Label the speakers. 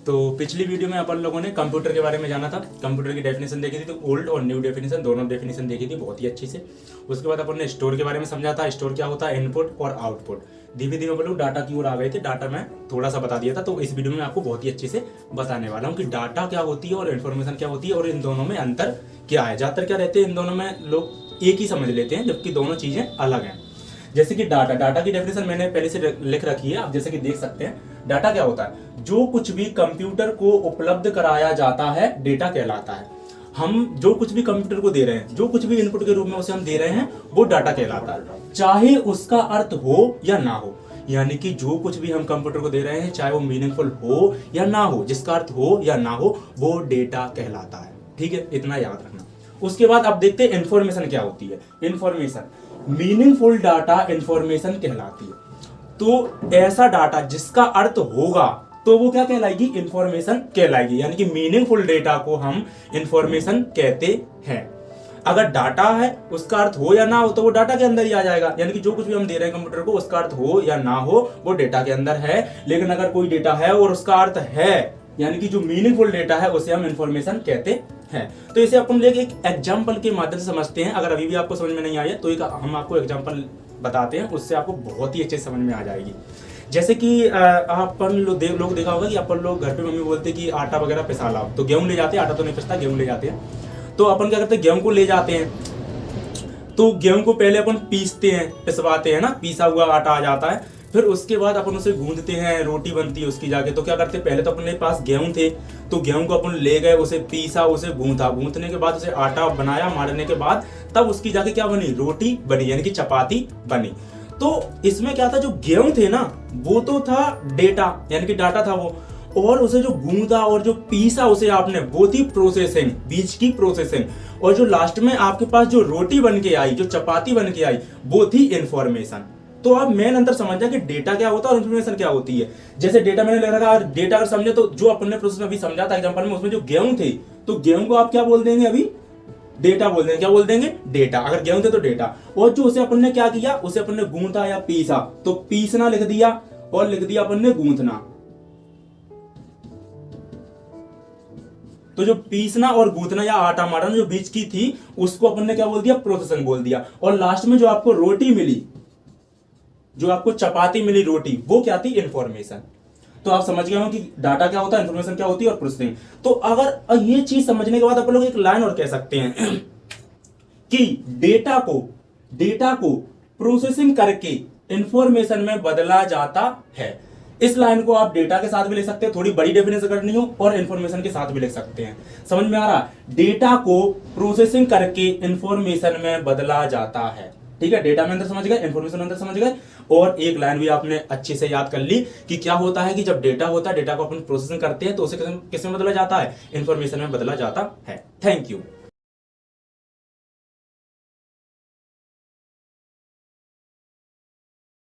Speaker 1: तो पिछली वीडियो में अपन लोगों ने कंप्यूटर के बारे में जाना था, कंप्यूटर की डेफिनेशन देखी थी, तो ओल्ड और न्यू डेफिनेशन दोनों डेफिनेशन देखी थी बहुत ही अच्छी से। उसके बाद अपन ने स्टोर के बारे में समझा था, स्टोर क्या होता है, इनपुट और आउटपुट। धीमे धीमे बोलूँ डाटा की ओर आ गए थे, डाटा मैं थोड़ा सा बता दिया था, तो इस वीडियो में आपको बहुत ही अच्छे से बताने वाला हूँ कि डाटा क्या होती है और इन्फॉर्मेशन क्या होती है और इन दोनों में अंतर क्या है। ज़्यादातर क्या रहते हैं, इन दोनों में लोग एक ही समझ लेते हैं जबकि दोनों चीज़ें अलग हैं। जैसे कि डाटा की डेफिनेशन मैंने पहले से लिख रखी है, आप जैसे कि देख सकते हैं। डाटा क्या होता है, जो कुछ भी कंप्यूटर को उपलब्ध कराया जाता है डेटा कहलाता है। हम जो कुछ भी कंप्यूटर को दे रहे हैं, जो कुछ भी इनपुट के रूप में उसे हम दे रहे हैं, वो डाटा कहलाता है, चाहे उसका अर्थ हो या ना हो। यानी कि जो कुछ भी हम कंप्यूटर को दे रहे हैं, चाहे वो मीनिंगफुल हो या ना हो, जिसका अर्थ हो या ना हो, वो डेटा कहलाता है। ठीक है, इतना याद रखना। उसके बाद अब देखते हैं इन्फॉर्मेशन क्या होती है। इन्फॉर्मेशन, मीनिंगफुल डाटा इन्फॉर्मेशन कहलाती है। तो ऐसा डाटा जिसका अर्थ होगा तो वो क्या कहलाएगी, इंफॉर्मेशन कहलाएगी। यानी कि मीनिंगफुल डेटा को हम इंफॉर्मेशन कहते हैं। अगर डाटा है उसका अर्थ हो या ना हो तो वो डाटा के अंदर ही आ जाएगा। यानी कि जो कुछ भी हम दे रहे हैं कंप्यूटर को, उसका अर्थ हो या ना हो वो डेटा के अंदर है। लेकिन अगर कोई डेटा है और उसका अर्थ है, यानी कि जो मीनिंगफुल डेटा है, उसे हम इंफॉर्मेशन कहते हैं। तो इसे अपन लेके एक एग्जाम्पल के माध्यम से समझते हैं। अगर अभी भी आपको समझ में नहीं आया तो एक हम आपको एग्जाम्पल बताते हैं, उससे आपको बहुत ही अच्छे से समझ में आ जाएगी। जैसे कि अपन लोग देखा होगा कि अपन लोग घर पे मम्मी बोलते कि आटा वगैरह पिसा लाओ, तो गेहूं ले जाते हैं, आटा तो नहीं पिसता, गेहूं ले जाते हैं। तो अपन क्या करते हैं, गेहूं को ले जाते हैं, तो गेहूं को पहले अपन पीसते हैं, पिसवाते हैं ना, पीसा हुआ आटा आ जाता है। फिर उसके बाद अपन उसे गूंदते हैं, रोटी बनती है उसकी जाके। तो क्या करते हैं, पहले तो अपने पास गेहूं थे, तो गेहूं को अपन ले गए, उसे पीसा, उसे गूंथा, गूंथने के बाद उसे आटा बनाया, मारने के बाद तब उसकी जाके क्या बनी, रोटी बनी, यानी कि चपाती बनी। तो इसमें क्या था, जो गेहूं थे ना वो तो था डेटा, यानी कि डाटा था वो, और उसे जो गूंदा और जो पीसा उसे आपने, वो थी प्रोसेसिंग, बीच की प्रोसेसिंग। और जो लास्ट में आपके पास जो रोटी बन के आई, जो चपाती बन के आई, वो थी इंफॉर्मेशन। तो आप मेन अंतर समझ जाए कि डेटा क्या होता है और इन्फॉर्मेशन क्या होती है। जैसे डेटा मैंने लिख रखा, डेटा अगर समझे तो जो अपन ने प्रोसेस अभी समझा था एग्जांपल में, उसमें जो गेहूं थे, तो गेहूं को आप क्या बोल देंगे, अभी डेटा बोल देंगे। क्या बोल देंगे, डेटा। अगर गेहूं थे तो डेटा। और जो उसे अपन ने क्या किया, उसे अपन ने गूंथा या पीसा, तो पीसना लिख दिया और लिख दिया अपन ने गूंथना। तो जो पीसना और गूंथना या आटा मारना जो बीच की थी, उसको अपन ने क्या बोल दिया, प्रोसेसिंग बोल दिया। और लास्ट में जो आपको रोटी मिली, जो आपको चपाती मिली, रोटी, वो क्या थी, इंफॉर्मेशन। तो आप समझ गए हो कि डाटा क्या होता है, इंफॉर्मेशन क्या होती है और प्रोसेसिंग। तो अगर ये चीज समझने के बाद अपन लोग एक लाइन और कह सकते हैं कि डेटा को प्रोसेसिंग करके इंफॉर्मेशन में बदला जाता है। इस लाइन को आप डेटा के साथ भी लिख सकते हैं, थोड़ी बड़ी डेफिनेशन करनी हो, और इंफॉर्मेशन के साथ भी लिख सकते हैं। समझ में आ रहा, डेटा को प्रोसेसिंग करके इंफॉर्मेशन में बदला जाता है। ठीक है, डेटा में अंदर समझ गए, इंफॉर्मेशन अंदर समझ गए। और एक लाइन भी आपने अच्छे से याद कर ली कि क्या होता है कि जब डेटा होता है, डेटा को अपन प्रोसेसिंग करते हैं तो उसे किस में बदला जाता है, इंफॉर्मेशन में बदला जाता है। Thank you.